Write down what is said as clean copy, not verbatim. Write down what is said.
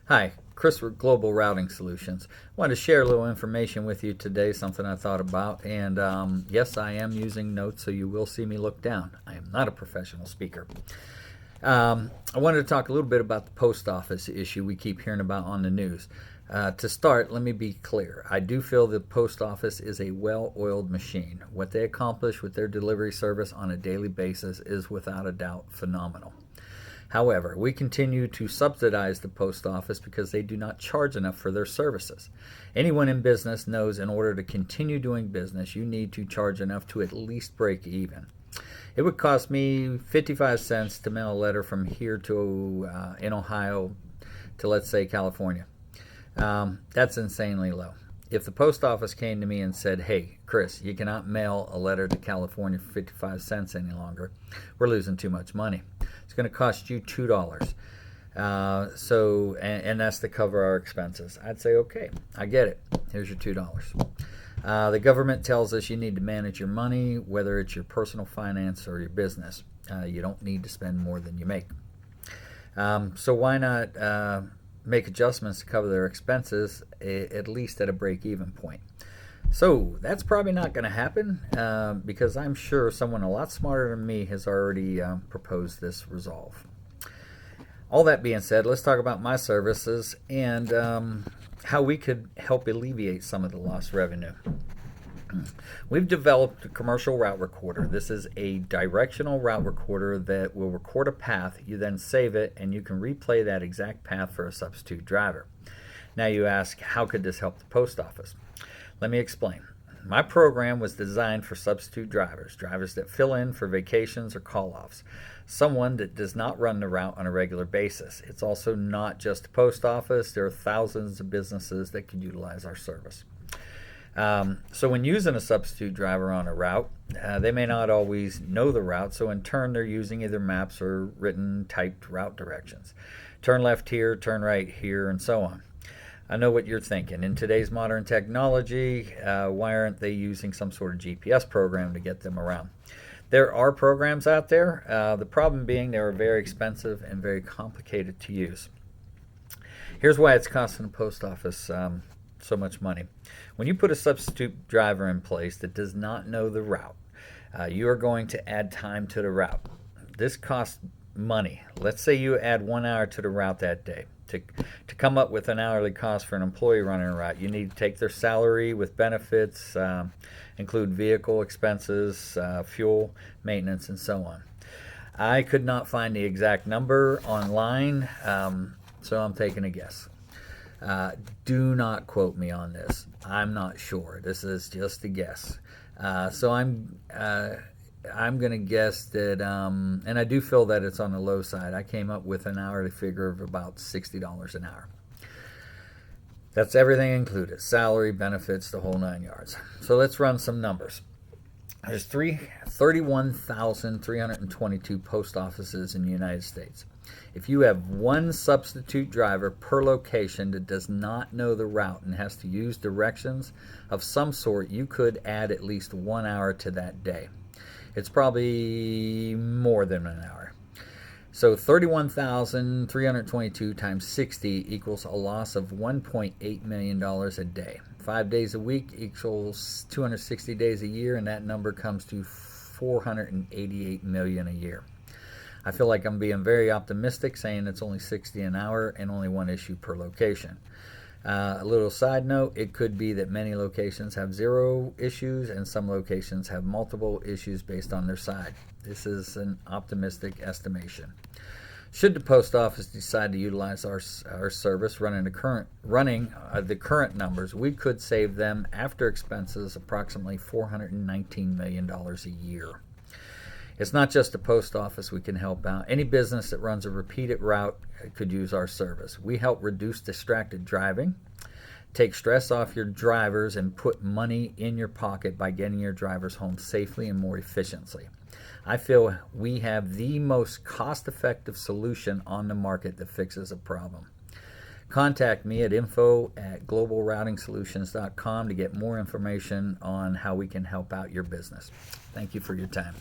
Hi, Chris with Global Routing Solutions. I wanted to share a little information with you today, something I thought about. And yes, I am using notes, so you will see me look down. I am not a professional speaker. I wanted to talk a little bit about the post office issue we keep hearing about on the news. To start, let me be clear. I do feel the post office is a well-oiled machine. What they accomplish with their delivery service on a daily basis is without a doubt phenomenal. However, we continue to subsidize the post office because they do not charge enough for their services. Anyone in business knows in order to continue doing business, you need to charge enough to at least break even. It would cost me 55 cents to mail a letter from here to in Ohio to, let's say, California. That's insanely low. If the post office came to me and said, hey, Chris, you cannot mail a letter to California for 55 cents any longer, we're losing too much money. It's going to cost you $2. And that's to cover our expenses. I'd say, okay, I get it. Here's your $2. The government tells us you need to manage your money, whether it's your personal finance or your business. You don't need to spend more than you make. So why not make adjustments to cover their expenses, at least at a break-even point? So that's probably not going to happen because I'm sure someone a lot smarter than me has already proposed this resolve. All that being said, let's talk about my services and how we could help alleviate some of the lost revenue. We've developed a commercial route recorder. This is a directional route recorder that will record a path. You then save it, and you can replay that exact path for a substitute driver. Now you ask, how could this help the post office? Let me explain. My program was designed for substitute drivers, drivers that fill in for vacations or call-offs, someone that does not run the route on a regular basis. It's also not just a post office. There are thousands of businesses that could utilize our service. So when using a substitute driver on a route, they may not always know the route, so in turn they're using either maps or written typed route directions. Turn left here, turn right here, and so on. I know what you're thinking. In today's modern technology, why aren't they using some sort of GPS program to get them around? There are programs out there. The problem being they are very expensive and very complicated to use. Here's why it's costing the post office so much money. When you put a substitute driver in place that does not know the route, you are going to add time to the route. This costs money. Let's say you add 1 hour to the route that day. To come up with an hourly cost for an employee running a route, you need to take their salary with benefits, include vehicle expenses, fuel, maintenance, and so on. I could not find the exact number online, so I'm taking a guess. Do not quote me on this. I'm not sure. This is just a guess. So I'm going to guess that, and I do feel that it's on the low side. I came up with an hourly figure of about $60 an hour. That's everything included, salary, benefits, the whole 9 yards. So let's run some numbers. There's 31,322 post offices in the United States. If you have one substitute driver per location that does not know the route and has to use directions of some sort, you could add at least 1 hour to that day. It's probably more than an hour. So 31,322 times 60 equals a loss of $1.8 million a day. 5 days a week equals 260 days a year, and that number comes to $488 million a year. I feel like I'm being very optimistic saying it's only 60 an hour and only one issue per location. A little side note, it could be that many locations have 0 issues and some locations have multiple issues based on their side. This is an optimistic estimation. Should the post office decide to utilize our service running the current numbers, we could save them after expenses approximately $419 million a year. It's not just the post office we can help out. Any business that runs a repeated route could use our service. We help reduce distracted driving, take stress off your drivers, and put money in your pocket by getting your drivers home safely and more efficiently. I feel we have the most cost-effective solution on the market that fixes a problem. Contact me at info@globalroutingsolutions.com to get more information on how we can help out your business. Thank you for your time.